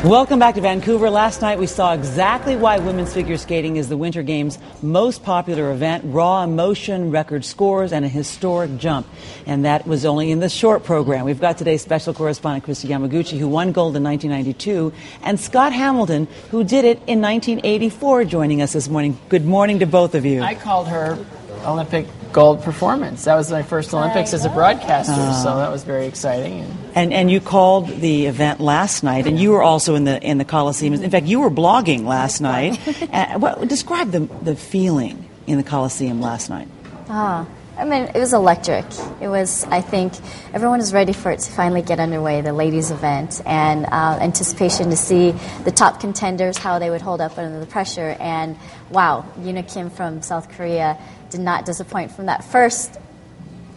Welcome back to Vancouver. Last night we saw exactly why women's figure skating is the Winter Games' most popular event. Raw emotion, record scores, and a historic jump. And that was only in the short program. We've got today's special correspondent, Kristi Yamaguchi, who won gold in 1992, and Scott Hamilton, who did it in 1984, joining us this morning. Good morning to both of you. I called her Olympic gold performance. That was my first Olympics as a broadcaster, so that was very exciting. And you called the event last night, and you were also in the Coliseum. In fact, you were blogging last night. Describe the feeling in the Coliseum last night. I mean, it was electric. It was, I think, everyone is ready for it to finally get underway, the ladies' event, and anticipation to see the top contenders, how they would hold up under the pressure. And wow, Yuna Kim from South Korea did not disappoint from that first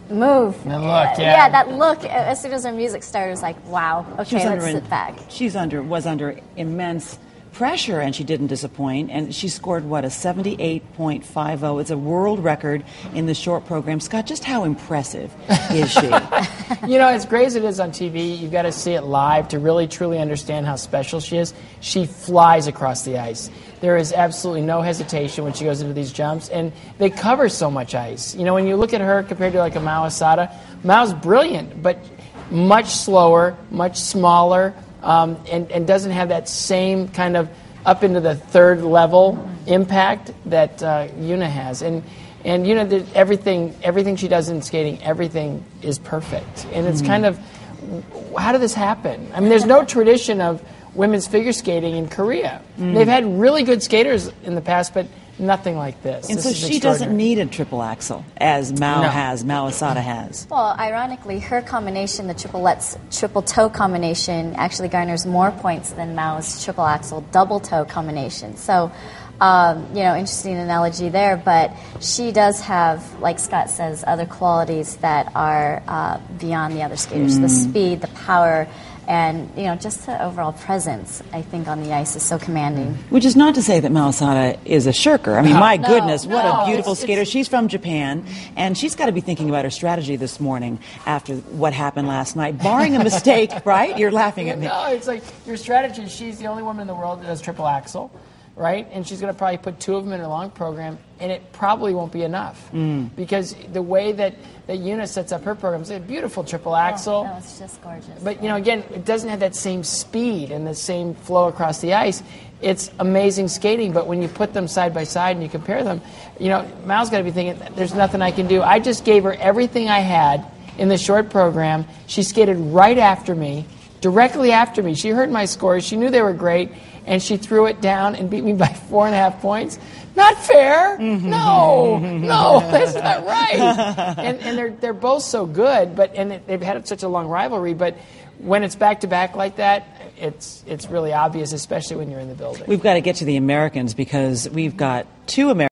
move. The look, yeah, that look. As soon as her music started, it was like, wow, okay, let's sit back. She was under immense pressure, and she didn't disappoint. And she scored, a 78.50. It's a world record in the short program. Scott, just how impressive is she? As great as it is on TV, you've got to see it live to really, truly understand how special she is. She flies across the ice. There is absolutely no hesitation when she goes into these jumps, and they cover so much ice. When you look at her compared to like a Mao Asada, Mao's brilliant, but much slower, much smaller, and doesn't have that same kind of up into the third level impact that Yuna has. And everything she does in skating, everything is perfect. And it's kind of, how did this happen? I mean, there's no tradition of women's figure skating in Korea. They've had really good skaters in the past, but nothing like this. And so she doesn't need a triple axel, as Mao Asada has. Well, ironically, her combination, the triple toe combination, actually garners more points than Mao's triple axel double toe combination. So, interesting analogy there, but she does have, like Scott says, other qualities that are beyond the other skaters. The speed, the power, and, just the overall presence, I think, on the ice is so commanding. Which is not to say that Mao Asada is a shirker. I mean, my goodness, what a beautiful skater. She's from Japan, and she's got to be thinking about her strategy this morning after what happened last night, barring a mistake, right? You're laughing at me. No, it's like your strategy. She's the only woman in the world that does triple axel, right? And she's going to probably put two of them in her long program, and it probably won't be enough. Because the way that Yuna sets up her program is a beautiful triple axel. No, it's just gorgeous. But, again, it doesn't have that same speed and the same flow across the ice. It's amazing skating, but when you put them side by side and you compare them, Mao's got to be thinking, there's nothing I can do. I just gave her everything I had in the short program. She skated right after me, directly after me. She heard my scores. She knew they were great. And she threw it down and beat me by 4.5 points. Not fair. No, that's not right. And they're both so good, and they've had such a long rivalry. But when it's back to back like that, it's really obvious, especially when you're in the building. We've got to get to the Americans because we've got two Americans.